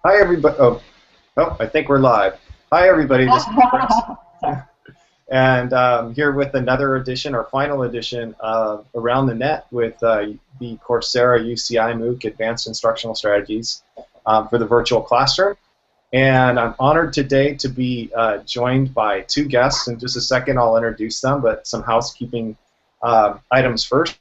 Hi, everybody. I think we're live. Hi, everybody. This is Chris. And here with another edition, our final edition of Around the Net with the Coursera UCI MOOC Advanced Instructional Strategies for the Virtual Classroom. And I'm honored today to be joined by two guests. In just a second, I'll introduce them, but some housekeeping items first.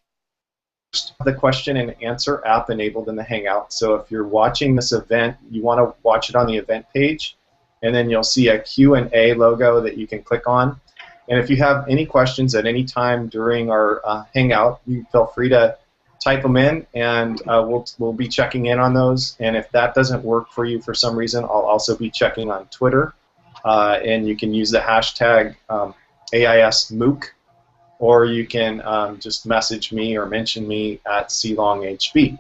The question and answer app enabled in the Hangout. So if you're watching this event, you want to watch it on the event page, and then you'll see a Q&A logo that you can click on. And if you have any questions at any time during our Hangout, you feel free to type them in, and we'll be checking in on those. And if that doesn't work for you for some reason, I'll also be checking on Twitter, and you can use the hashtag AISMOOC, or you can just message me or mention me at CLongHB.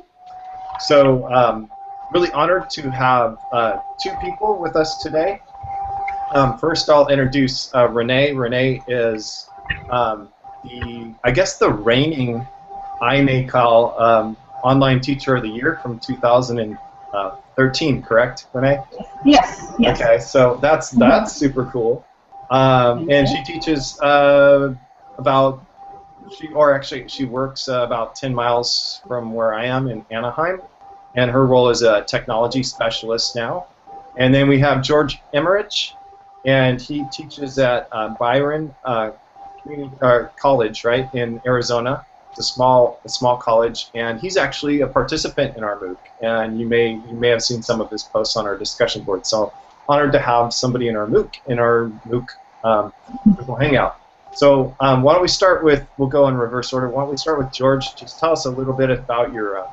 So really honored to have two people with us today. First, I'll introduce Renee. Renee is the reigning INACOL Online Teacher of the Year from 2013, correct, Renee? Yes. Yes. Okay, so that's super cool. And she teaches she works about 10 miles from where I am in Anaheim, and her role is a technology specialist now. And then we have George Emmerich, and he teaches at Byron Community College, right, in Arizona. It's a small college, and he's actually a participant in our MOOC, and you may have seen some of his posts on our discussion board. So honored to have somebody in our MOOC Hangout. So why don't we start with, we'll go in reverse order. Why don't we start with George? Just tell us a little bit about your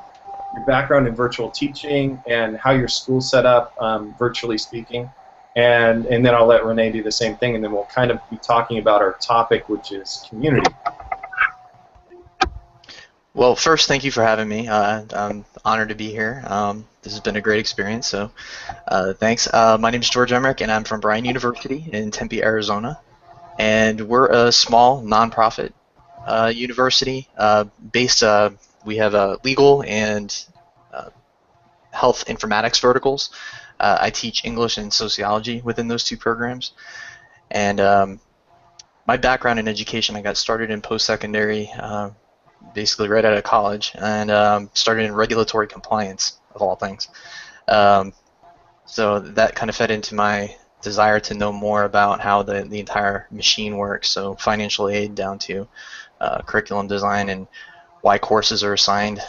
background in virtual teaching and how your school's set up, virtually speaking. And then I'll let Renee do the same thing, and then we'll kind of be talking about our topic, which is community. Well, first, thank you for having me. I'm honored to be here. This has been a great experience, so thanks. My name is George Emmerich, and I'm from Bryan University in Tempe, Arizona. And we're a small nonprofit university based. We have legal and health informatics verticals. I teach English and sociology within those two programs. And my background in education, I got started in post-secondary, basically right out of college, and started in regulatory compliance, of all things. So that kind of fed into my desire to know more about how the entire machine works, so financial aid down to curriculum design and why courses are assigned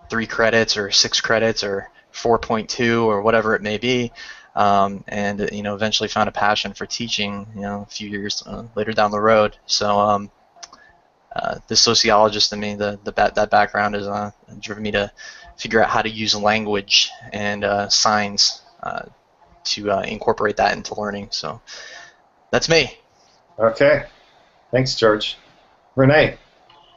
3 credits or 6 credits or 4.2 or whatever it may be, and eventually found a passion for teaching a few years later down the road. So the sociologist in me, that background has driven me to figure out how to use language and signs to incorporate that into learning. So that's me. Okay. Thanks, George. Renee.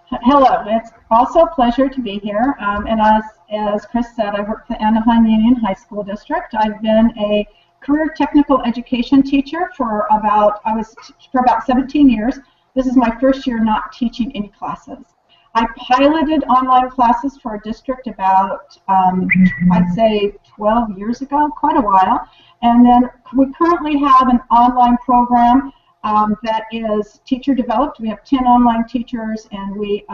Hello. It's also a pleasure to be here. And as Chris said, I work for the Anaheim Union High School District. I've been a career technical education teacher for about 17 years. This is my first year not teaching any classes. I piloted online classes for a district about, I'd say 12 years ago, quite a while. And then we currently have an online program that is teacher developed. We have 10 online teachers, and we,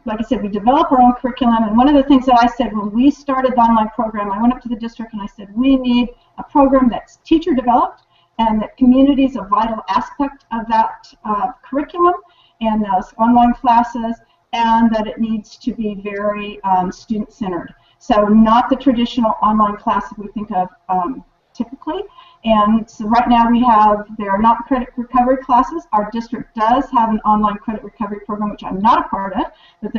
like I said, we develop our own curriculum. And one of the things that I said when we started the online program, I went up to the district and I said, we need a program that's teacher developed, and that community is a vital aspect of that curriculum and those online classes, and that it needs to be very student-centered. So not the traditional online classes we think of typically. And so right now they're not credit recovery classes. Our district does have an online credit recovery program, which I'm not a part of, but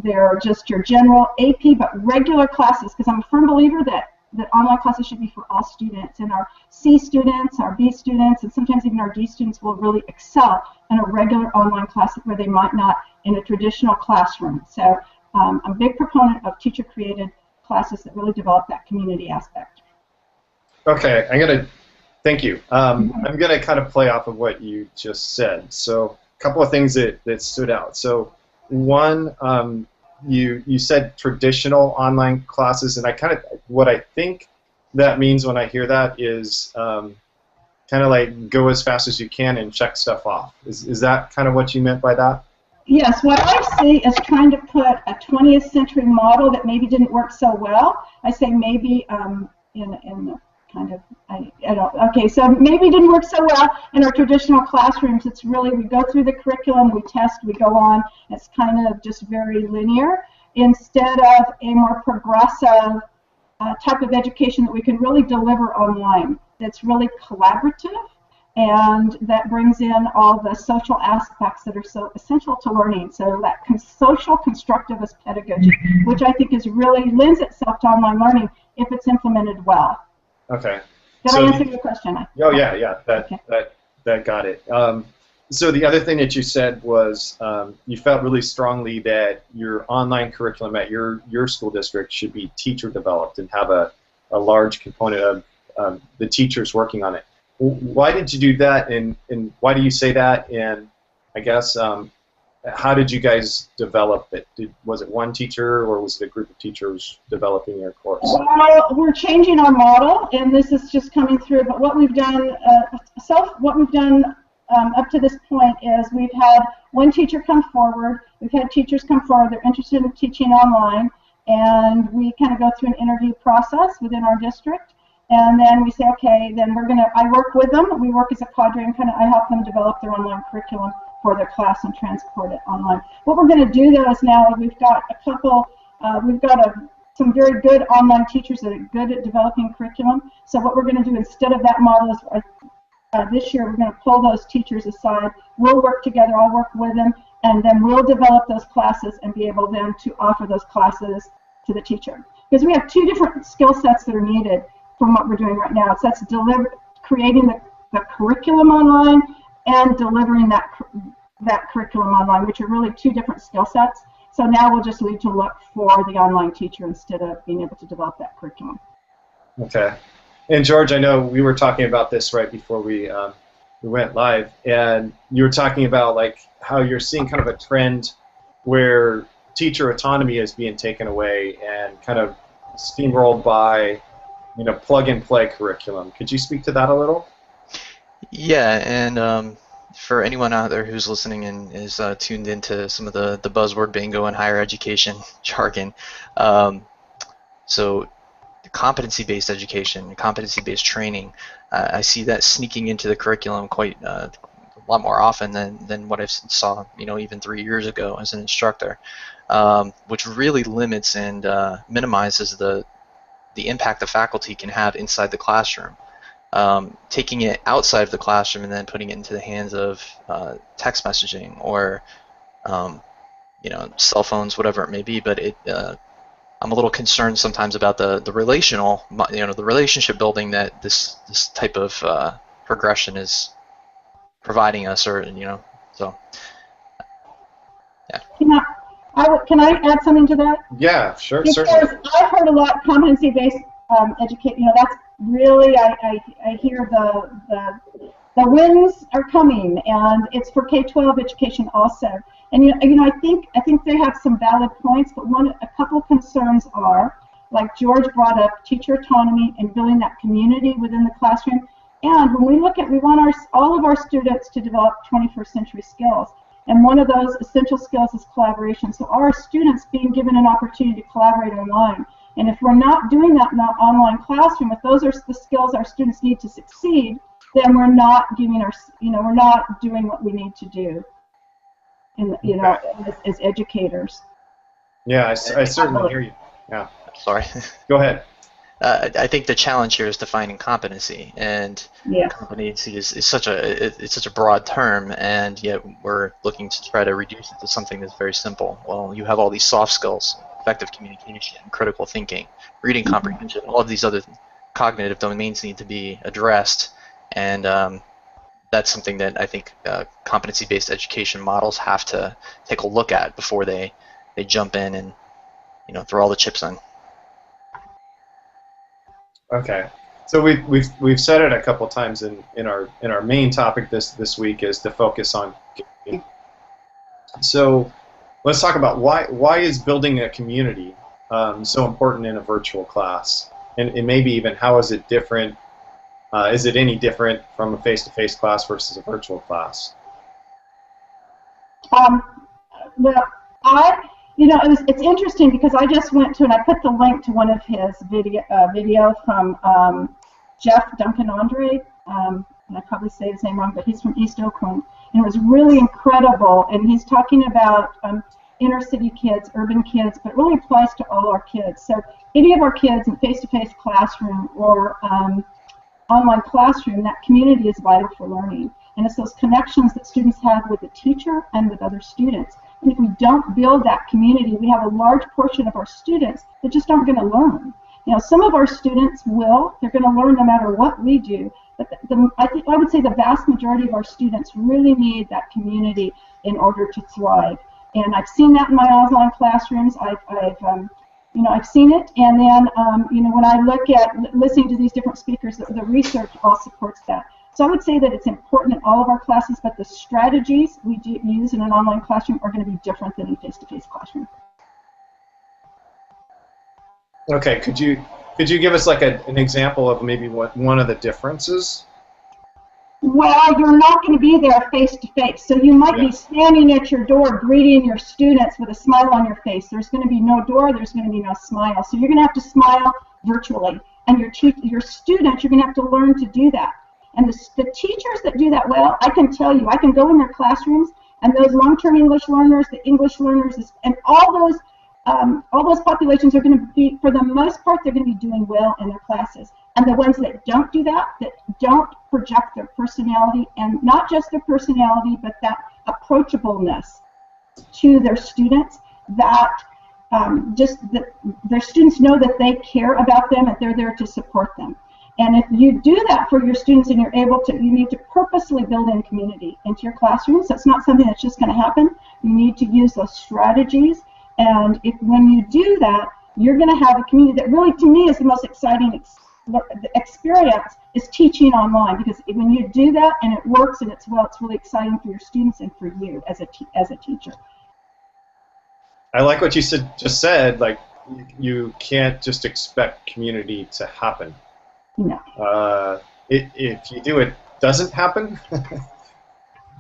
they're just your general AP, but regular classes, because I'm a firm believer that online classes should be for all students, and our C students, our B students, and sometimes even our D students will really excel in a regular online class where they might not in a traditional classroom. So I'm a big proponent of teacher-created classes that really develop that community aspect. Okay, thank you. I'm going to kind of play off of what you just said. So a couple of things that stood out. So one, you said traditional online classes, and I kind of what I think that means when I hear that is kind of like go as fast as you can and check stuff off. Is that kind of what you meant by that? Yes, what I see is trying to put a 20th century model that maybe didn't work so well. I say maybe in the kind of, I don't, okay, so maybe it didn't work so well in our traditional classrooms. It's really, we go through the curriculum, we test, we go on. It's kind of just very linear instead of a more progressive type of education that we can really deliver online. That's really collaborative, and that brings in all the social aspects that are so essential to learning. So that social constructivist pedagogy, which I think is really lends itself to online learning if it's implemented well. Okay. Did I answer your question? Oh yeah. That got it. So the other thing that you said was you felt really strongly that your online curriculum at your school district should be teacher developed and have a large component of the teachers working on it. Why did you do that, and why do you say that, and I guess how did you guys develop it? Was it one teacher, or was it a group of teachers developing your course? Well, we're changing our model, and this is just coming through, but what we've done up to this point is we've had one teacher come forward, we've had teachers come forward, they're interested in teaching online, and we kind of go through an interview process within our district. And then we say, okay, then I work with them, we work as a cadre, and I help them develop their online curriculum for their class and transport it online. What we're going to do though is now we've got some very good online teachers that are good at developing curriculum. So what we're going to do instead of that model is this year we're going to pull those teachers aside, we'll work together, I'll work with them, and then we'll develop those classes and be able then to offer those classes to the teacher. Because we have two different skill sets that are needed from what we're doing right now. So that's creating the curriculum online and delivering that curriculum online, which are really two different skill sets. So now we'll just need to look for the online teacher instead of being able to develop that curriculum. Okay. And George, I know we were talking about this right before we went live, and you were talking about like how you're seeing kind of a trend where teacher autonomy is being taken away and kind of steamrolled by plug-and-play curriculum. Could you speak to that a little? Yeah, and for anyone out there who's listening and is tuned into some of the buzzword bingo and higher education jargon, so competency-based education, competency-based training, I see that sneaking into the curriculum quite a lot more often than what I saw, even 3 years ago as an instructor, which really limits and minimizes the impact the faculty can have inside the classroom. Taking it outside of the classroom and then putting it into the hands of text messaging or cell phones, whatever it may be. But I'm a little concerned sometimes about the relational, the relationship building that this type of progression is providing us, or so. Yeah. Can I add something to that? Yeah, sure, because certainly. I've heard a lot competency-based education. That's really I hear the wins are coming, and it's for K-12 education also. And I think they have some valid points, but a couple concerns are, like George brought up, teacher autonomy and building that community within the classroom. And when we look at, we want all of our students to develop 21st century skills. And one of those essential skills is collaboration. So our students being given an opportunity to collaborate online. And if we're not doing that in the online classroom, if those are the skills our students need to succeed, then we're not giving we're not doing what we need to do, as educators. Yeah, I certainly hear you. Yeah. Sorry. Go ahead. I think the challenge here is defining competency, and competency is such a broad term, and yet we're looking to try to reduce it to something that's very simple. Well, you have all these soft skills, effective communication, critical thinking, reading comprehension, all of these other cognitive domains need to be addressed, and that's something that I think competency-based education models have to take a look at before they jump in and throw all the chips in. Okay, so we've said it a couple times in our main topic this week is to focus on. So let's talk about why is building a community so important in a virtual class, and maybe even how is it different? Is it any different from a face-to-face class versus a virtual class? Well, it's interesting because I just went to, and I put the link to one of his video from Jeff Duncan Andre, and I probably say his name wrong, but he's from East Oakland, and it was really incredible, and he's talking about inner city kids, urban kids, but it really applies to all our kids. So any of our kids in face-to-face classroom or online classroom, that community is vital for learning. And it's those connections that students have with the teacher and with other students. And if we don't build that community, we have a large portion of our students that just aren't going to learn. You know, some of our students will. They're going to learn no matter what we do. But I would say the vast majority of our students really need that community in order to thrive. And I've seen that in my online classrooms. I've seen it, and then when I look at listening to these different speakers, the research all supports that. So I would say that it's important in all of our classes, but the strategies we use in an online classroom are going to be different than in a face-to-face classroom. Okay, could you give us like an example of maybe what one of the differences? Well, you're not going to be there face-to-face, so you might be standing at your door greeting your students with a smile on your face. There's going to be no door, there's going to be no smile. So you're going to have to smile virtually. And your students, you're going to have to learn to do that. And the teachers that do that well, I can tell you, I can go in their classrooms, and those long-term English learners, the English learners, and all those populations are going to be, for the most part, they're going to be doing well in their classes. And the ones that don't do that don't project their personality, and not just their personality, but that approachableness to their students, that their students know that they care about them and they're there to support them. And if you do that for your students and you're able to, you need to purposely build in community into your classrooms. That's not something that's just going to happen. You need to use those strategies. And when you do that, you're going to have a community that really, to me, is the most exciting experience is teaching online, because when you do that and it works and it's really exciting for your students and for you as a teacher. I like what you just said. Like, you can't just expect community to happen. No. If you do, it doesn't happen,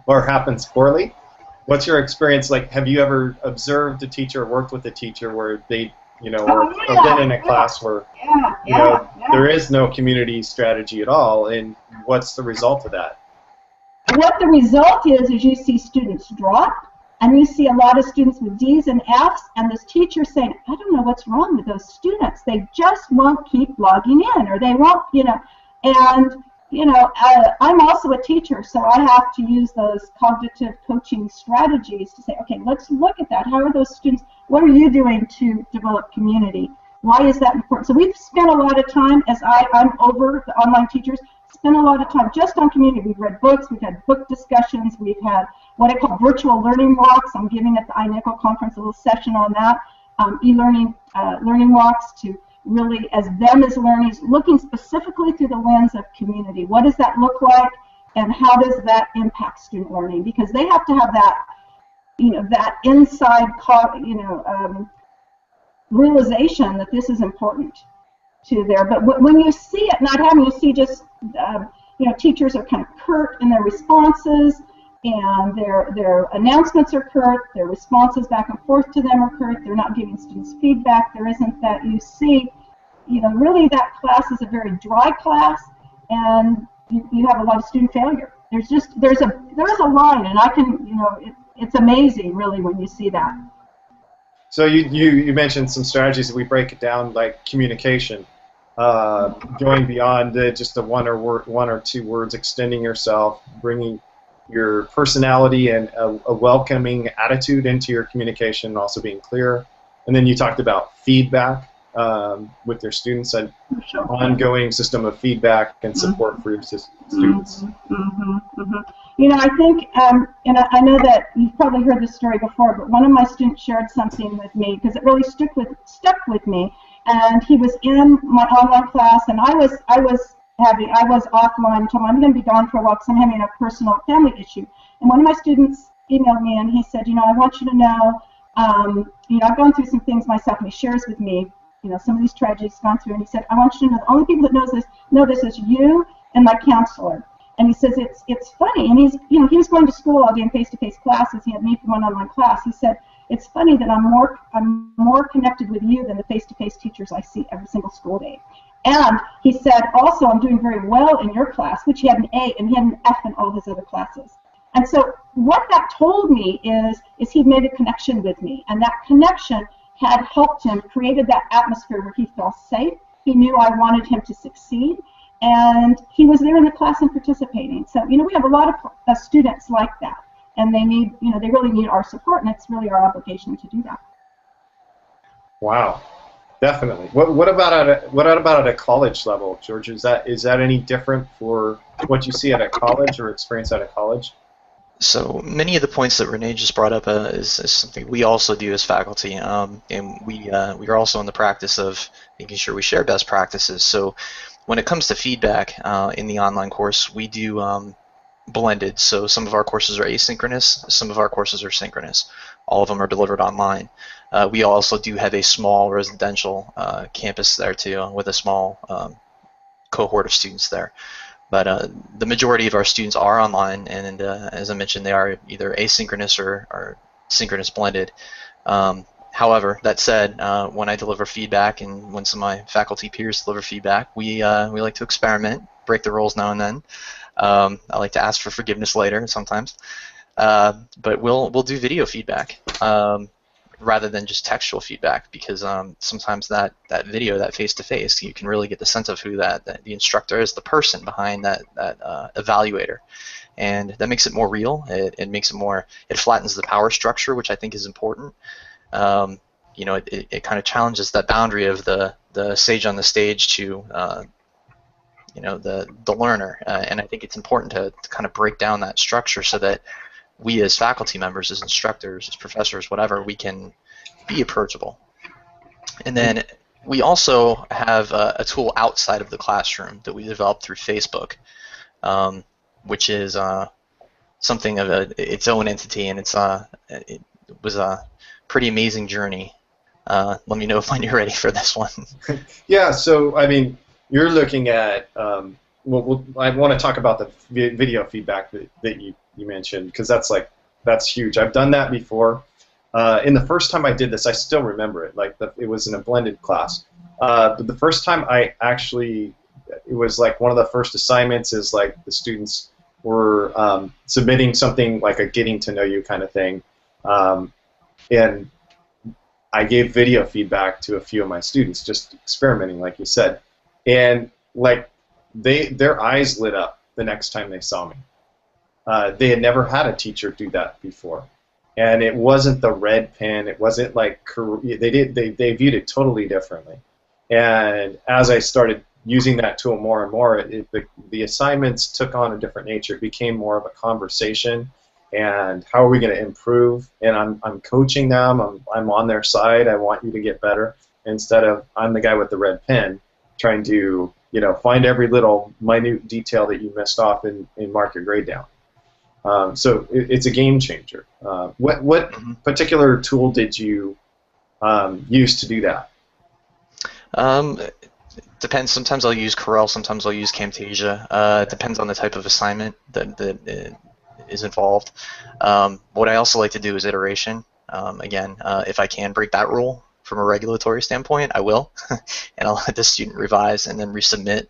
or happens poorly. What's your experience like? Have you ever observed a teacher or worked with a teacher where they, or been in a class where there is no community strategy at all, and what's the result of that? What the result is you see students drop, and you see a lot of students with D's and F's, and this teacher saying, I don't know what's wrong with those students. They just won't keep logging in, or they won't, and I'm also a teacher, so I have to use those cognitive coaching strategies to say, okay, let's look at that. How are those students, what are you doing to develop community? Why is that important? So we've spent a lot of time, as I'm over the online teachers, spent a lot of time just on community. We've read books, we've had book discussions, we've had what I call virtual learning walks. I'm giving at the iNICL conference a little session on that, e-learning learning walks to really, as learners, looking specifically through the lens of community. What does that look like, and how does that impact student learning? Because they have to have that, that inside, realization that this is important to their. But when you see it not happening, you see just, teachers are kind of curt in their responses, and their announcements are curt, their responses back and forth to them are curt, they're not giving students feedback, there isn't that, you see, really that class is a very dry class, and you have a lot of student failure. There's a line, and I can, it's amazing really when you see that. So you mentioned some strategies that we break it down, like communication, going beyond just the one or two words, extending yourself, bringing your personality and a welcoming attitude into your communication, also being clear. And then you talked about feedback with your students, and ongoing system of feedback and support for your students. I think, and I know that you've probably heard this story before, but one of my students shared something with me because it really stuck with me. And he was in my online class, and I was offline and told him I'm going to be gone for a while because I'm having a personal family issue. And one of my students emailed me and he said, I want you to know you know, I've gone through some things myself, and he shares with me, you know, some of these tragedies he's gone through, and he said, I want you to know the only people that know this is you and my counselor. And he says it's funny, and he was going to school all day in face-to-face classes. He had me for one online class. He said it's funny that I'm more connected with you than the face-to-face teachers I see every single school day. And he said also I'm doing very well in your class, which he had an A, and he had an F in all his other classes. And so what that told me is he'd made a connection with me, and that connection had helped him, created that atmosphere where he felt safe. He knew I wanted him to succeed, and he was there in the class and participating. So, you know, we have a lot of students like that, and they need, you know, they really need our support, and it's really our obligation to do that. Wow, definitely. What about at a college level, George? Is that any different for what you see at a college or experience at a college? So many of the points that Renee just brought up is something we also do as faculty, and we are also in the practice of making sure we share best practices. So when it comes to feedback in the online course, we do blended. So some of our courses are asynchronous, some of our courses are synchronous. All of them are delivered online. We also do have a small residential campus there too, with a small cohort of students there. But the majority of our students are online, and as I mentioned, they are either asynchronous or synchronous blended. However, that said, when I deliver feedback and when some of my faculty peers deliver feedback, we like to experiment, break the rules now and then. I like to ask for forgiveness later sometimes, but we'll do video feedback rather than just textual feedback, because sometimes that video, that face-to-face, you can really get the sense of who that the instructor is, the person behind that evaluator, and that makes it more real. It makes it flattens the power structure, which I think is important. You know, it kind of challenges that boundary of the sage on the stage to you know, the learner, and I think it's important to kind of break down that structure so that we as faculty members, as instructors, as professors, whatever, we can be approachable. And then we also have a tool outside of the classroom that we developed through Facebook, which is something of its own entity, and it was a pretty amazing journey. Let me know when you're ready for this one. Yeah, so I mean, you're looking at, I want to talk about the video feedback that you mentioned, because that's huge. I've done that before. In the first time I did this, I still remember it. Like it was in a blended class. But the first time it was like one of the first assignments is like the students were submitting something like a getting to know you kind of thing, and I gave video feedback to a few of my students, just experimenting, like you said, and like their eyes lit up the next time they saw me. They had never had a teacher do that before, and it wasn't the red pen. It wasn't like they viewed it totally differently. And as I started using that tool more and more, the assignments took on a different nature. It became more of a conversation, and how are we going to improve? And I'm coaching them. I'm on their side. I want you to get better, instead of I'm the guy with the red pen trying to, you know, find every little minute detail that you missed off and mark your grade down. So it's a game changer. What particular tool did you use to do that? Depends. Sometimes I'll use Corel. Sometimes I'll use Camtasia. It depends on the type of assignment that is involved. What I also like to do is iteration. Again, if I can break that rule from a regulatory standpoint, I will, and I'll let the student revise and then resubmit.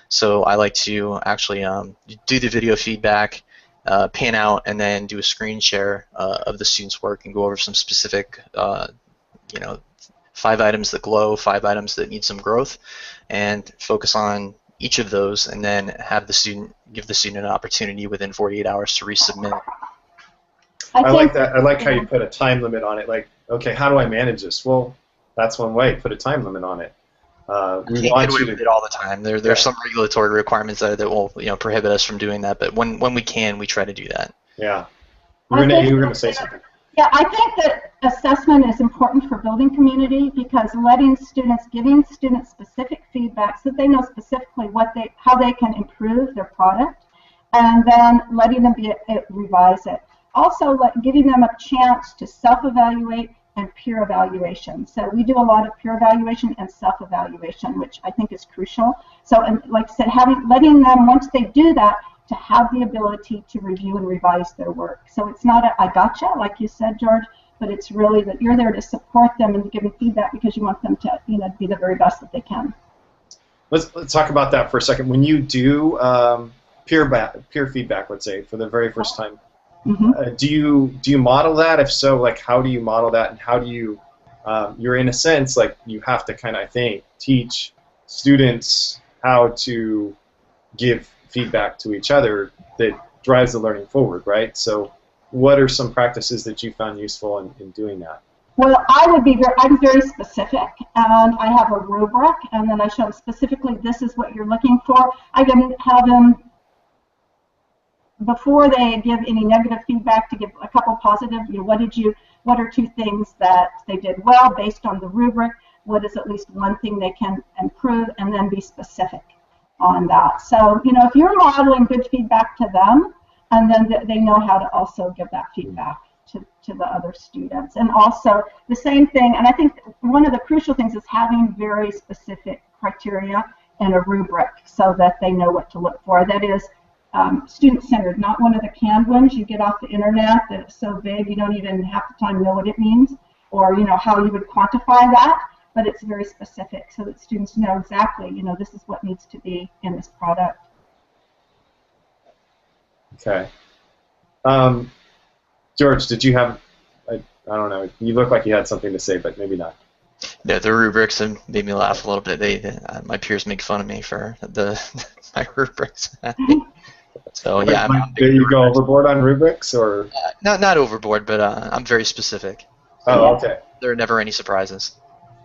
So I like to actually do the video feedback, pan out, and then do a screen share of the student's work and go over some specific, you know, 5 items that glow, 5 items that need some growth, and focus on each of those, and then have the student give the student an opportunity within 48 hours to resubmit. I like that. I like how you put a time limit on it. Like, okay, how do I manage this? Well, that's one way. Put a time limit on it. We can't get away with it all the time. There's some regulatory requirements that will, you know, prohibit us from doing that. But when we can, we try to do that. Yeah. Renee, you were going to say something. Yeah, I think that assessment is important for building community, because giving students specific feedback so that they know specifically how they can improve their product, and then letting them revise it. Also, giving them a chance to self-evaluate and peer evaluation. So we do a lot of peer evaluation and self-evaluation, which I think is crucial. So, and like I said, letting them, once they do that, to have the ability to review and revise their work. So it's not a I gotcha, like you said, George, but it's really that you're there to support them and give them feedback because you want them to, be the very best that they can. Let's talk about that for a second. When you do peer feedback, let's say, for the very first time, do you model that? If so, like, how do you model that, and how do you you're in a sense like you have to kind of, I think, teach students how to give feedback to each other that drives the learning forward, right? So what are some practices that you found useful in doing that? Well, I'm very specific, and I have a rubric, and then I show them specifically this is what you're looking for. I can have them, before they give any negative feedback, to give a couple positive, what are 2 things that they did well based on the rubric, what is at least 1 thing they can improve, and then be specific on that. So, if you're modeling good feedback to them, and then they know how to also give that feedback to the other students. And also the same thing, and I think one of the crucial things is having very specific criteria and a rubric so that they know what to look for. That is student-centered, not one of the canned ones you get off the internet that is so big you don't even half the time know what it means, or how you would quantify that, but it's very specific so that students know exactly, this is what needs to be in this product. Okay. George, did you have, I don't know, you look like you had something to say, but maybe not. Yeah, the rubrics made me laugh a little bit. My peers make fun of me for my rubrics. So yeah. Did you go overboard on rubrics, or? Not overboard, but I'm very specific. Oh, okay. There are never any surprises.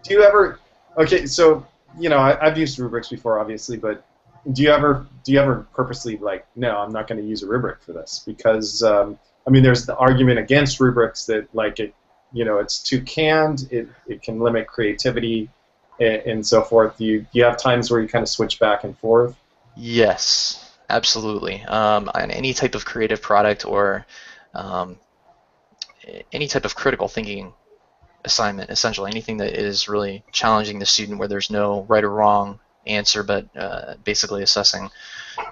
Do you ever? Okay, so I've used rubrics before, obviously, but do you ever purposely no, I'm not going to use a rubric for this because there's the argument against rubrics that it's too canned, it can limit creativity and so forth. Do you have times where you kind of switch back and forth? Yes, absolutely. On any type of creative product or any type of critical thinking assignment, essentially anything that is really challenging the student where there's no right or wrong answer, but basically assessing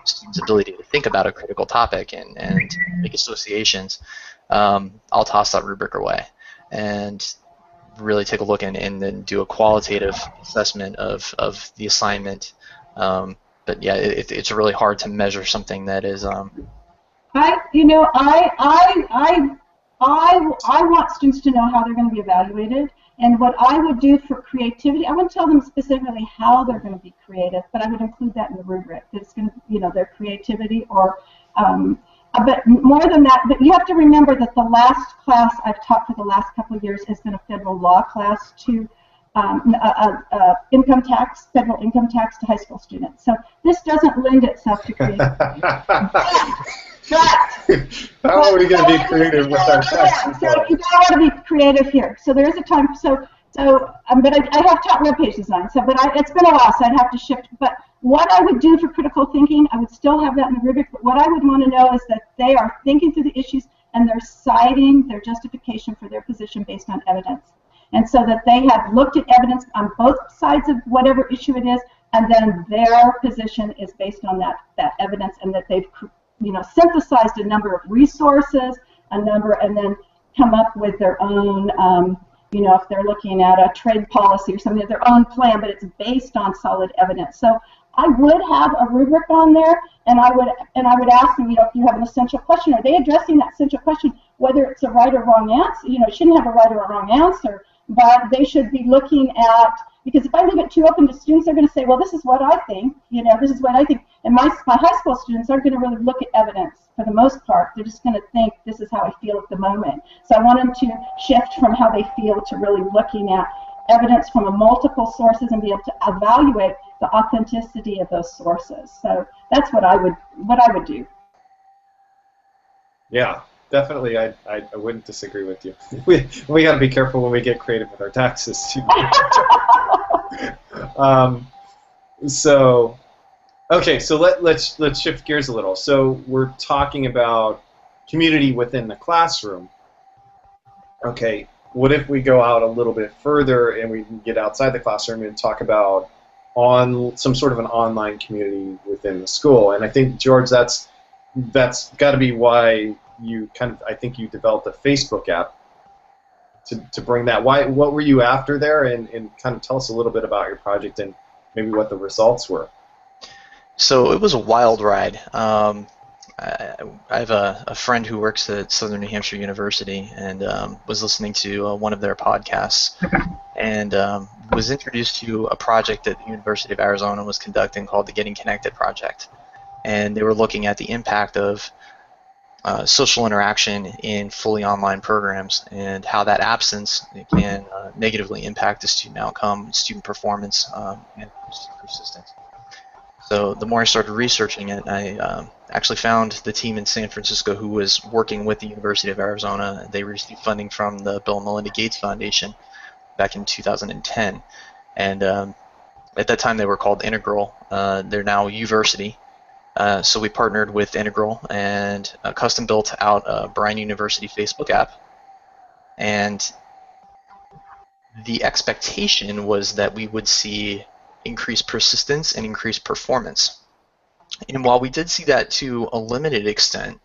students' ability to think about a critical topic and make associations, I'll toss that rubric away and really take a look and then do a qualitative assessment of the assignment. But yeah, it's really hard to measure something that is. I want students to know how they're going to be evaluated, and what I would do for creativity, I wouldn't tell them specifically how they're going to be creative, but I would include that in the rubric. That it's going to, their creativity, or, but more than that. But you have to remember that the last class I've taught for the last couple of years has been a federal law class to federal income tax to high school students. So this doesn't lend itself to creativity. How are we going to be creative with our tax? So you don't want to be creative here. So there is a time. But I have taught web page design. It's been a while, so I'd have to shift. But what I would do for critical thinking, I would still have that in the rubric. But what I would want to know is that they are thinking through the issues and they're citing their justification for their position based on evidence, and so that they have looked at evidence on both sides of whatever issue it is, and then their position is based on that evidence, and that they've synthesized a number of resources, and then come up with their own, if they're looking at a trade policy or something, their own plan, but it's based on solid evidence. So I would have a rubric on there, and I would ask them, if you have an essential question, are they addressing that essential question, whether it's a right or wrong answer? It shouldn't have a right or a wrong answer, but they should be looking at, because if I leave it too open to students, they're going to say, well, this is what I think, this is what I think. And my high school students aren't going to really look at evidence for the most part. They're just going to think, this is how I feel at the moment. So I want them to shift from how they feel to really looking at evidence from multiple sources and be able to evaluate the authenticity of those sources. So that's what I would do. Yeah. Definitely, I wouldn't disagree with you. We got to be careful when we get creative with our taxes too. So let's shift gears a little. So we're talking about community within the classroom. Okay, what if we go out a little bit further and we can get outside the classroom and talk about on some sort of an online community within the school? And I think, George, that's got to be why you I think you developed a Facebook app to bring that. What were you after there? And kind of tell us a little bit about your project and maybe what the results were. So it was a wild ride. I have a friend who works at Southern New Hampshire University and was listening to one of their podcasts and was introduced to a project that the University of Arizona was conducting called the Getting Connected Project. And they were looking at the impact of social interaction in fully online programs and how that absence can negatively impact the student outcome, student performance, and persistence. So the more I started researching it, I actually found the team in San Francisco who was working with the University of Arizona. They received funding from the Bill and Melinda Gates Foundation back in 2010. And at that time they were called Integral. They're now Uversity. So we partnered with Integral and custom built out a Bryan University Facebook app. And the expectation was that we would see increased persistence and increased performance. And while we did see that to a limited extent,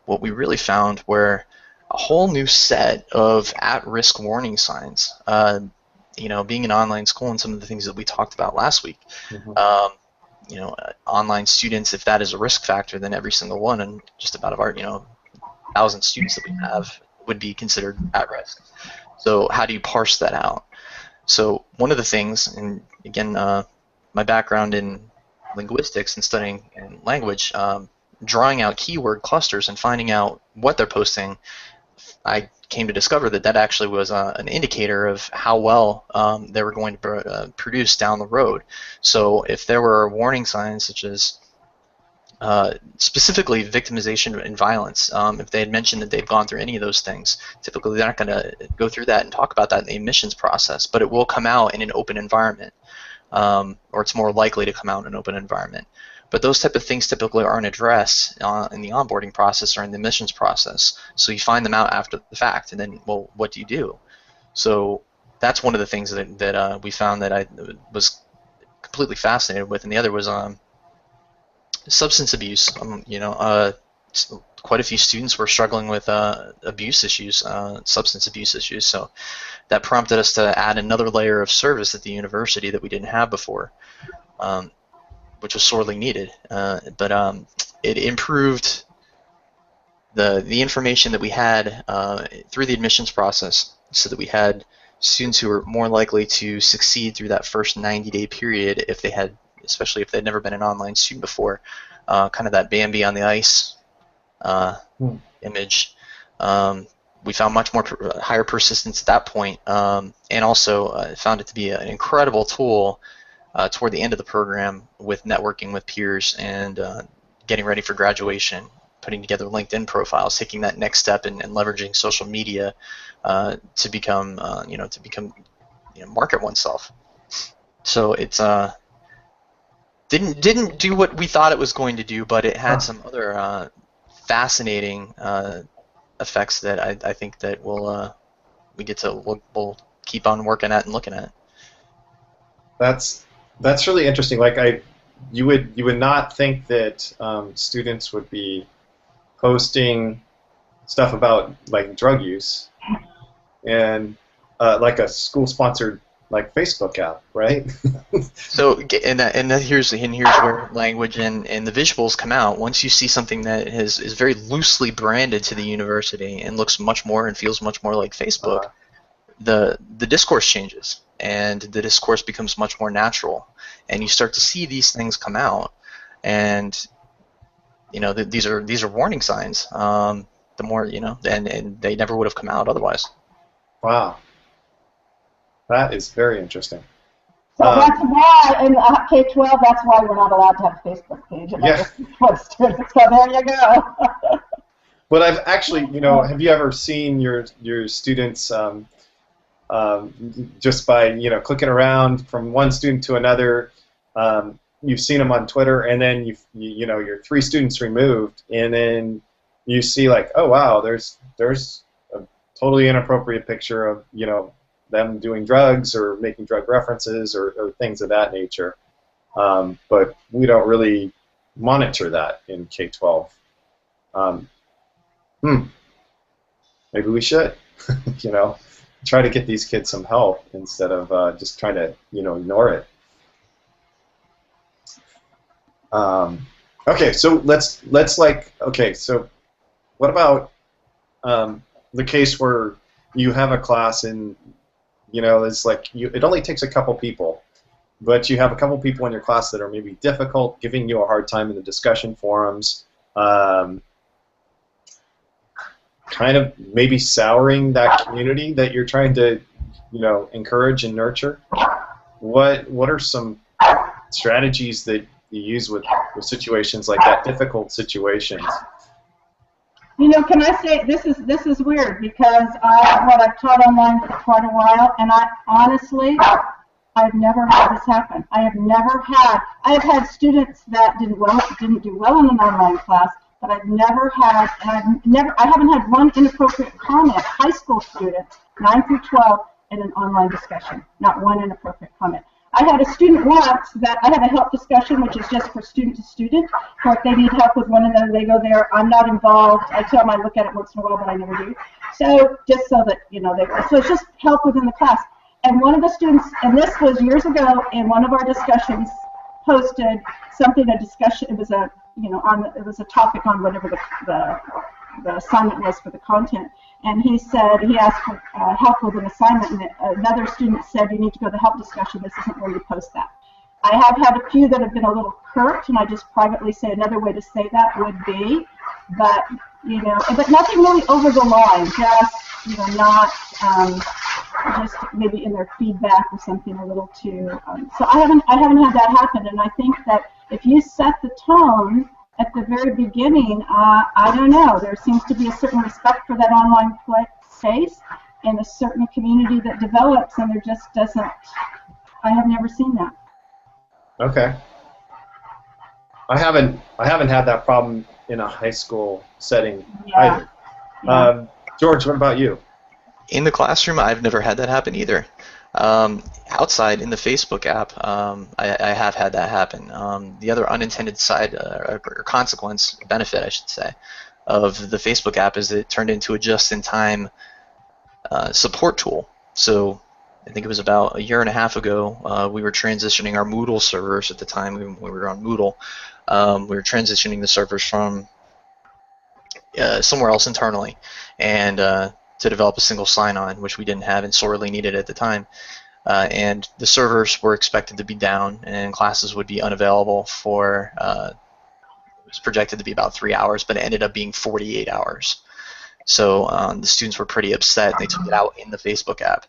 what we really found were a whole new set of at-risk warning signs. Being an online school and some of the things that we talked about last week. Mm-hmm. Online students, if that is a risk factor, then every single one and just about of our 1,000 students that we have would be considered at risk. So how do you parse that out? So one of the things, and again, my background in linguistics and studying in language, drawing out keyword clusters and finding out what they're posting, I came to discover that actually was an indicator of how well they were going to produce down the road. So if there were warning signs such as specifically victimization and violence, if they had mentioned that they've gone through any of those things, typically they're not going to go through that and talk about that in the admissions process, but it will come out in an open environment, or it's more likely to come out in an open environment. But those type of things typically aren't addressed in the onboarding process or in the admissions process. So you find them out after the fact, and then, well, what do you do? So that's one of the things that we found that I was completely fascinated with, and the other was substance abuse. Quite a few students were struggling with abuse issues, substance abuse issues. So that prompted us to add another layer of service at the university that we didn't have before, which was sorely needed. But it improved the information that we had through the admissions process, so that we had students who were more likely to succeed through that first 90-day period if they had, especially if they'd never been an online student before, kind of that Bambi on the ice image. We found much more higher persistence at that point, and also found it to be an incredible tool toward the end of the program with networking with peers and getting ready for graduation, putting together LinkedIn profiles, taking that next step and leveraging social media to become market oneself. So it's didn't do what we thought it was going to do, but it had some other fascinating effects that I think that we'll keep on working at and looking at. That's really interesting. Like you would not think that students would be posting stuff about like drug use and like a school-sponsored like Facebook app, right? So here's where language and the visuals come out. Once you see something that is very loosely branded to the university and looks much more and feels much more like Facebook, the discourse changes and the discourse becomes much more natural, and you start to see these things come out, and these are warning signs. The more and they never would have come out otherwise. Wow, that is very interesting. So that's why in K-12, that's why we're not allowed to have a Facebook page. Yeah. So there you go. But I've actually, have you ever seen your students just by clicking around from one student to another? You've seen them on Twitter, and then you're 3 students removed, and then you see like, oh wow, there's a totally inappropriate picture of, them doing drugs or making drug references or things of that nature. But we don't really monitor that in K-12. Maybe we should, try to get these kids some help instead of just trying to, ignore it. Okay, so so what about the case where you have a class and, it's like it only takes a couple people, but you have a couple people in your class that are maybe difficult, giving you a hard time in the discussion forums, kind of maybe souring that community that you're trying to, encourage and nurture. What are some strategies that you use with situations like that, difficult situations? Can I say this is weird because I've taught online for quite a while, and I've never had this happen. I have had students that didn't do well in an online class, but I haven't had one inappropriate comment. High school students, 9 through 12, in an online discussion, not one inappropriate comment. I had a student once that I had a help discussion, which is just for student to student. Or if they need help with one another, they go there. I'm not involved. I tell them I look at it once in a while, but I never do. So just so that, so it's just help within the class. And one of the students, and this was years ago, in one of our discussions, posted something, a discussion, it was a, it was a topic on whatever the assignment was for the content. And he asked for help with an assignment, and another student said, you need to go to the help discussion, this isn't where you post that. I have had a few that have been a little curt, and I just privately say another way to say that would be, but, but nothing really over the line, just, not, just maybe in their feedback or something a little too, so I haven't had that happen, and I think that if you set the tone at the very beginning, I don't know, there seems to be a certain respect for that online space and a certain community that develops, and there just doesn't, I have never seen that. Okay. I haven't had that problem in a high school setting either. Yeah. George, what about you? In the classroom, I've never had that happen either. Outside in the Facebook app, I have had that happen. The other unintended side or consequence, benefit I should say, of the Facebook app is that it turned into a just-in-time support tool. So I think it was about a year and a half ago, we were transitioning our Moodle servers at the time when we were on Moodle. We were transitioning the servers from somewhere else internally, and to develop a single sign-on, which we didn't have and sorely needed at the time. And the servers were expected to be down, and classes would be unavailable for, it was projected to be about 3 hours, but it ended up being 48 hours. So the students were pretty upset. They took it out in the Facebook app.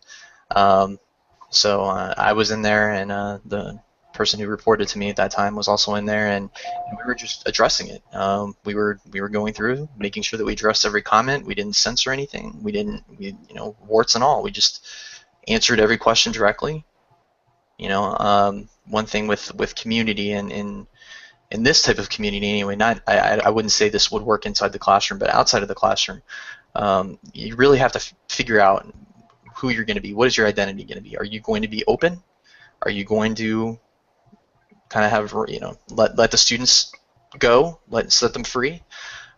So I was in there, and the person who reported to me at that time was also in there, and we were just addressing it. We were going through, making sure that we addressed every comment. We didn't censor anything. We warts and all. We just answered every question directly. One thing with community and in this type of community anyway, I wouldn't say this would work inside the classroom, but outside of the classroom, you really have to figure out who you're going to be. What is your identity going to be? Are you going to be open? Are you going to kind of have, let the students go, set them free,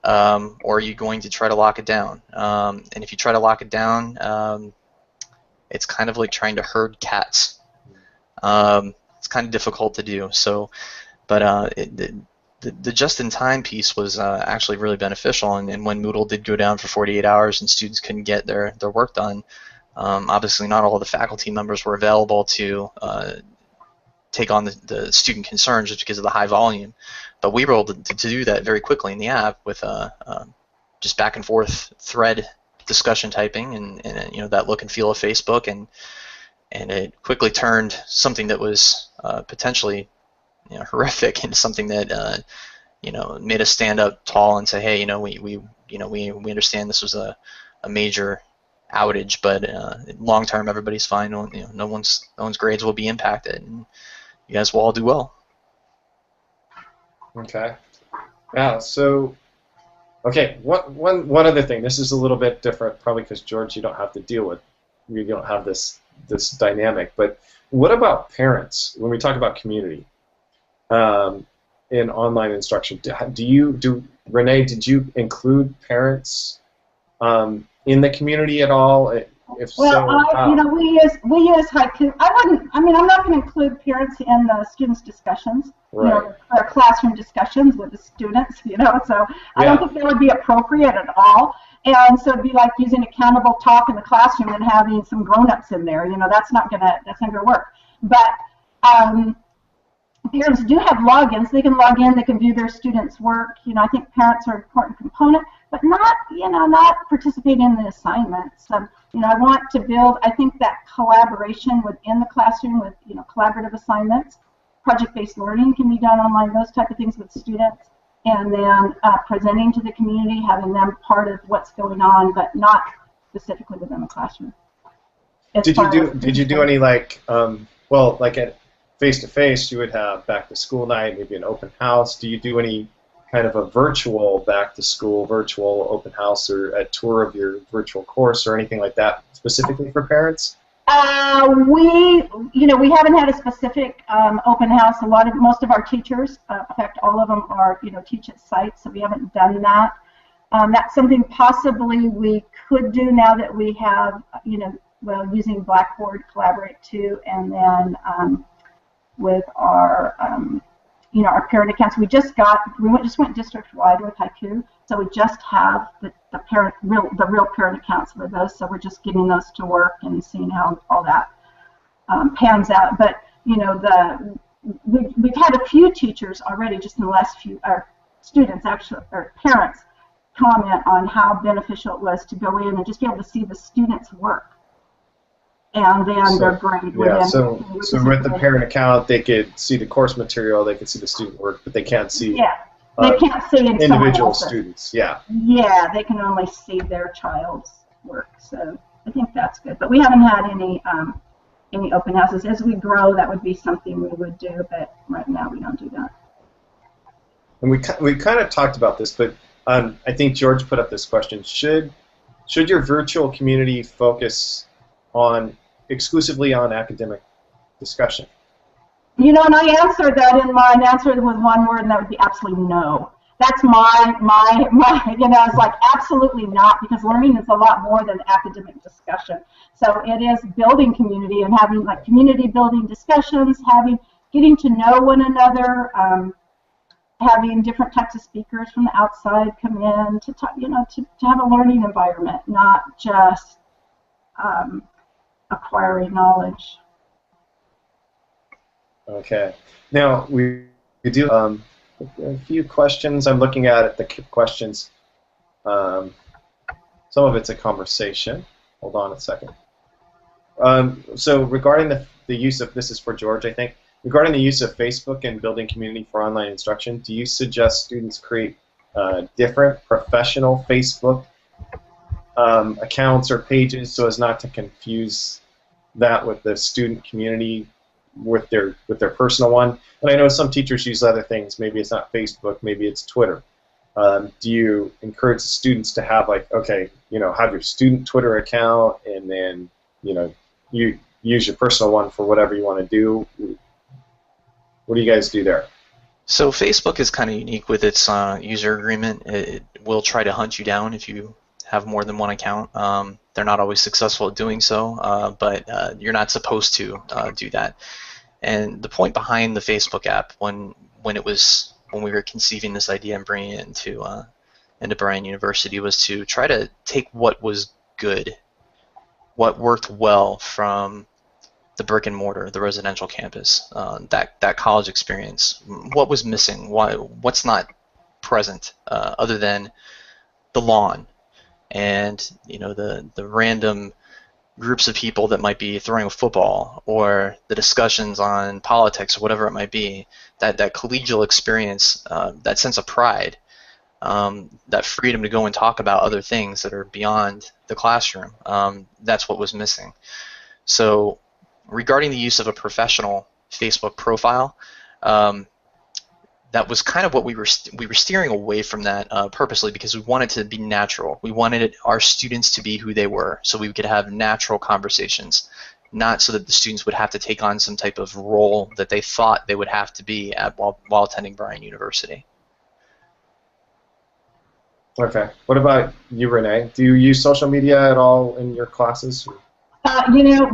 or are you going to try to lock it down? And if you try to lock it down, it's kind of like trying to herd cats. It's kind of difficult to do. So, but the just-in-time piece was actually really beneficial. And when Moodle did go down for 48 hours and students couldn't get their work done, obviously not all of the faculty members were available to take on the student concerns just because of the high volume. But we were able to do that very quickly in the app with just back and forth thread discussion typing and that look and feel of Facebook, and it quickly turned something that was potentially horrific into something that made us stand up tall and say, hey, we understand this was a major outage, but long term everybody's fine. No one's grades will be impacted, and you guys will all do well. Okay. Yeah. So Okay, one other thing. This is a little bit different, probably because George, you don't have to deal with, you don't have this dynamic. But what about parents when we talk about community in online instruction? Do Renee? Did you include parents in the community at all? If Well, so, you how? know, we use haiku. I wouldn't. I mean, I'm not going to include parents in the students' discussions. You Right. know, their classroom discussions with the students. You know, so I don't Yeah. think that would be appropriate at all. And so it'd be like using accountable talk in the classroom and having some grown-ups in there. You know, that's not gonna work. But um, parents do have logins. They can log in. They can view their students' work. You know, I think parents are an important component, but not participating in the assignments. You know, I want to build. I think that collaboration within the classroom with collaborative assignments, project-based learning can be done online. Those type of things with students, and then presenting to the community, having them part of what's going on, but not specifically within the classroom. As Did you far do as did you do any like well, like at face to face you would have back to school night, maybe an open house. Do you do any kind of a virtual back to school, virtual open house or a tour of your virtual course or anything like that specifically for parents? we haven't had a specific open house. Most of our teachers, in fact, all of them are, teach at site, so we haven't done that. That's something possibly we could do now that we have, using Blackboard Collaborate too, and then with our parent accounts. We just went district wide with Haiku, so we just have the real parent accounts with those. So we're just getting those to work and seeing how all that pans out. But we've had a few teachers already, just in the last few, or students actually, or parents, comment on how beneficial it was to go in and just be able to see the students' work and then their So grade yeah, within. so with the parent account they could see the course material, they could see the student work, but they can't see Yeah, they can't see in someone individual else's. students. Yeah. Yeah, they can only see their child's work. So I think that's good. But we haven't had any open houses. As we grow, that would be something we would do. But right now, we don't do that. And we kind of talked about this, but I think George put up this question: should your virtual community focus on exclusively on academic discussion? And I answered that in mine. Answered with one word, and that would be absolutely no. That's my. It's like absolutely not, because learning is a lot more than academic discussion. So it is building community and having like community building discussions, getting to know one another. Having different types of speakers from the outside come in to talk, to have a learning environment, not just acquiring knowledge. Okay. Now we do a few questions. I'm looking at the questions. Some of it's a conversation. Hold on a second. So regarding the use of, this is for George, I think. Regarding the use of Facebook and building community for online instruction, do you suggest students create different professional Facebook accounts or pages so as not to confuse that with the student community with their personal one? And I know some teachers use other things. Maybe it's not Facebook, maybe it's Twitter. Do you encourage the students to have like, okay, have your student Twitter account and then you use your personal one for whatever you want to do? What do you guys do there? So Facebook is kind of unique with its user agreement. It will try to hunt you down if you have more than one account. They're not always successful at doing so, but you're not supposed to do that. And the point behind the Facebook app, when we were conceiving this idea and bringing it into Bryan University, was to try to take what was good, what worked well from the brick and mortar, the residential campus, that college experience. What was missing? What's not present other than the lawn and the random groups of people that might be throwing a football, or the discussions on politics or whatever it might be. That collegial experience, that sense of pride, that freedom to go and talk about other things that are beyond the classroom. That's what was missing. So regarding the use of a professional Facebook profile, that was kind of what we were steering away from that purposely, because we wanted to be natural. We wanted our students to be who they were, so we could have natural conversations, not so that the students would have to take on some type of role that they thought they would have to be at while attending Bryan University. Okay. What about you, Renee? Do you use social media at all in your classes? You know,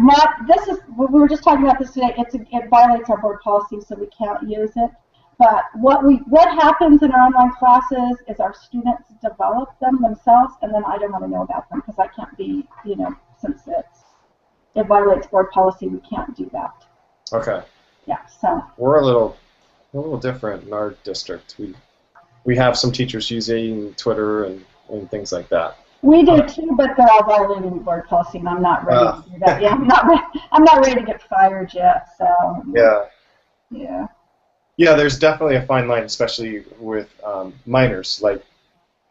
we were just talking about this today. It violates our board policy, so we can't use it. But what happens in our online classes is our students develop them themselves, and then I don't want to know about them because I can't be, you know, since it violates board policy, we can't do that. Okay. Yeah. So we're a little different in our district. We have some teachers using Twitter and things like that. We do too, but they're all violating board policy, and I'm not ready to do that. Yeah, I'm not ready to get fired yet. So yeah. Yeah. Yeah, there's definitely a fine line, especially with minors. Like.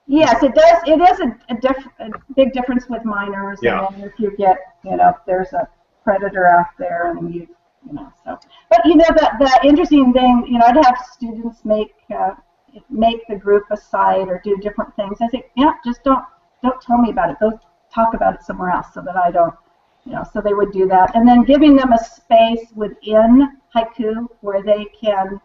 Yes, it does. It is a big difference with minors, yeah. And then if you get, you know, if there's a predator out there, and you know, so. But you know, the interesting thing, you know, I'd have students make the group a site or do different things. I think, yeah, just don't tell me about it. Go talk about it somewhere else, so that I don't, you know. So they would do that, and then giving them a space within haiku where they can.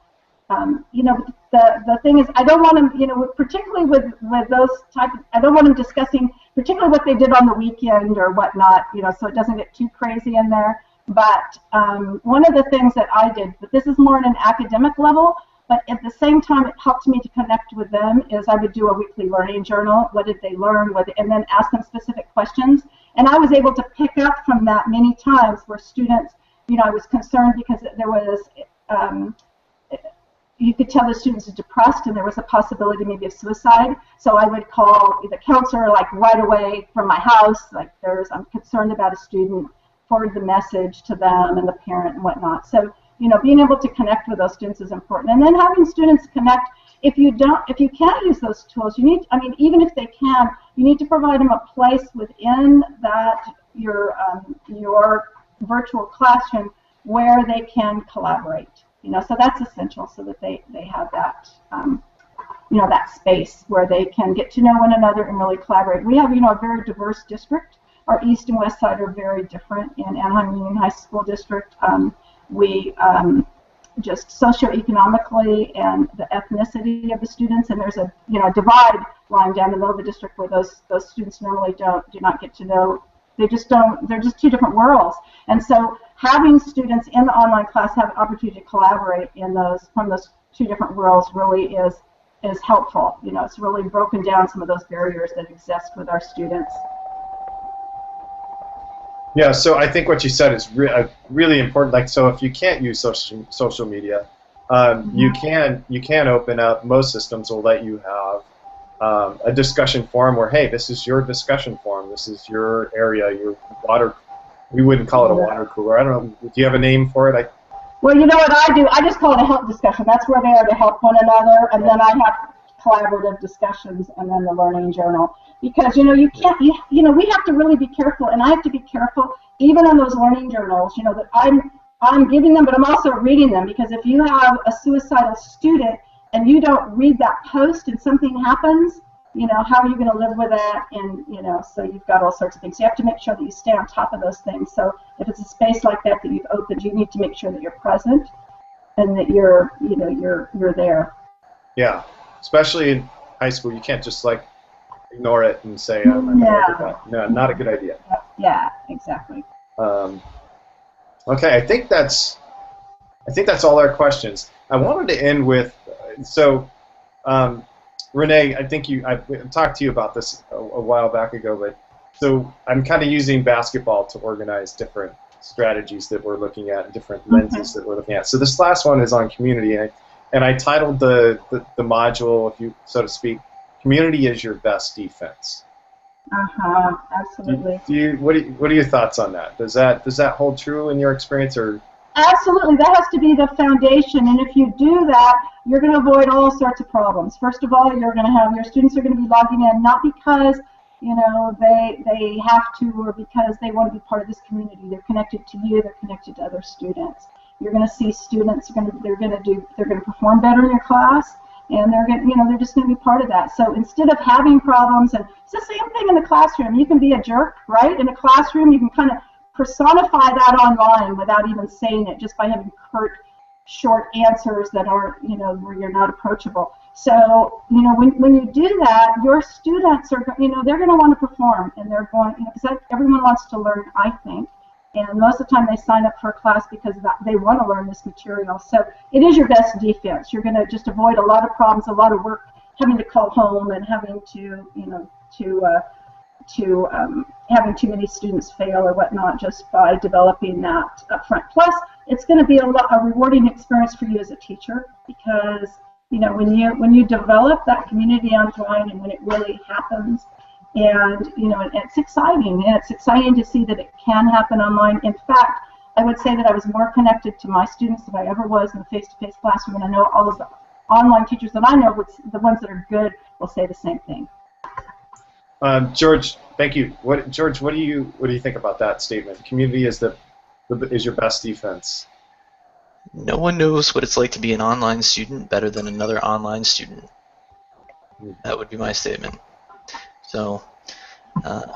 You know, the thing is, I don't want them, you know, particularly with those type of, I don't want them discussing particularly what they did on the weekend or whatnot, you know, so it doesn't get too crazy in there. But one of the things that I did, but this is more at an academic level, but at the same time it helped me to connect with them, is I would do a weekly learning journal. What did they learn? And then ask them specific questions. And I was able to pick up from that many times where students, you know, I was concerned because there was, you could tell the students are depressed and there was a possibility maybe of suicide. So I would call the counselor like right away from my house, like I'm concerned about a student, forward the message to them and the parent and whatnot. So, you know, being able to connect with those students is important. And then having students connect, if you can't use those tools, you need, I mean, even if they can, you need to provide them a place within that, your virtual classroom where they can collaborate. You know, so that's essential, so that they have that, you know, that space where they can get to know one another and really collaborate. We have, you know, a very diverse district. Our east and west side are very different in Anaheim Union High School District. We just socioeconomically and the ethnicity of the students, and there's a, you know, divide line down the middle of the district where those students normally do not get to know. They just don't, they're just two different worlds. And so having students in the online class have an opportunity to collaborate from those two different worlds really is helpful. You know, it's really broken down some of those barriers that exist with our students. Yeah, so I think what you said is really important. Like, so if you can't use social media, you can open up, most systems will let you have a discussion forum where, hey, this is your discussion forum, this is your area, your water, we wouldn't call it a water cooler. I don't know, do you have a name for it? Well, you know what I do? I just call it a help discussion. That's where they are to help one another, and then I have collaborative discussions, and then the learning journal. Because, you know, you can't, you know, we have to really be careful, and I have to be careful, even on those learning journals, you know, that I'm giving them, but I'm also reading them, because if you have a suicidal student, and you don't read that post and something happens, you know, how are you going to live with that? And, you know, so you've got all sorts of things. You have to make sure that you stay on top of those things. So if it's a space like that that you've opened, you need to make sure that you're present and that you're, you know, you're there. Yeah, especially in high school, you can't just like ignore it and say, oh, no, not a good idea. Yeah, exactly. Okay, I think that's all our questions. I wanted to end with, so Renee, I think I talked to you about this a while back ago, but so I'm kind of using basketball to organize different strategies that we're looking at, different lenses that we're looking at. So this last one is on community, and I titled the module, if you so to speak, "Community is your best defense." Absolutely. What are your thoughts on that? Does that hold true in your experience, or? Absolutely, that has to be the foundation, and if you do that, you're going to avoid all sorts of problems. First of all, you're going to have your students are going to be logging in not because, you know, they have to or because they want to be part of this community. They're connected to you, they're connected to other students. You're going to see students they're going to perform better in your class, and they're just going to be part of that. So instead of having problems, and it's the same thing in the classroom. You can be a jerk, right? In a classroom, you can kind of personify that online without even saying it, just by having curt, short answers that aren't, where you're not approachable. So, when you do that, your students are, they're going to want to perform, and they're going, because everyone wants to learn, I think. And most of the time they sign up for a class because they want to learn this material. So it is your best defense. You're going to just avoid a lot of problems, a lot of work, having to call home and having to, having too many students fail or whatnot, just by developing that up front. Plus, it's going to be a rewarding experience for you as a teacher, because when you develop that community online, and when it really happens, and it's exciting, and it's exciting to see that it can happen online. In fact, I would say that I was more connected to my students than I ever was in a face-to-face classroom, and I know all of the online teachers that I know, the ones that are good, will say the same thing. George, thank you. George, what do you think about that statement? Community is your best defense. No one knows what it's like to be an online student better than another online student. That would be my statement. So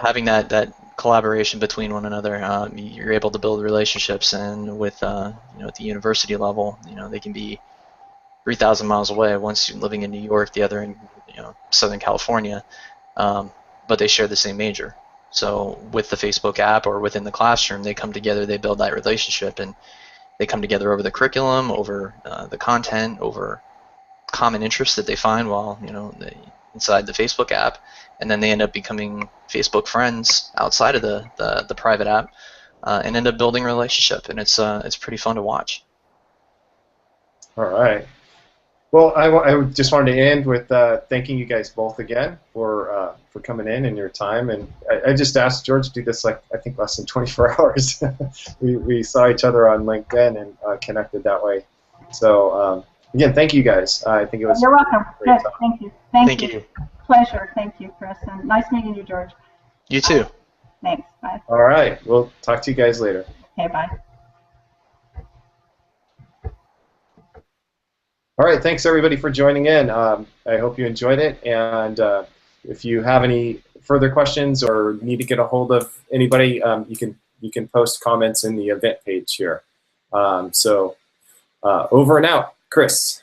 having that collaboration between one another, you're able to build relationships, and with at the university level, they can be 3,000 miles away. One student living in New York, the other in Southern California, but they share the same major. So with the Facebook app or within the classroom, they come together, they build that relationship, and they come together over the curriculum, over the content, over common interests that they find while inside the Facebook app, and then they end up becoming Facebook friends outside of the private app, and end up building a relationship, and it's pretty fun to watch. All right. Well, I just wanted to end with thanking you guys both again for coming in and your time. And I just asked George to do this, I think less than 24 hours. we saw each other on LinkedIn and connected that way. So again, thank you guys. I think it was. You're welcome. Good. Thank you. Thank you. Pleasure. Thank you, Chris. And nice meeting you, George. You too. Thanks. Bye. All right. We'll talk to you guys later. Okay. Bye. All right, thanks everybody for joining in. I hope you enjoyed it, and if you have any further questions or need to get a hold of anybody, you can post comments in the event page here. So over and out, Chris.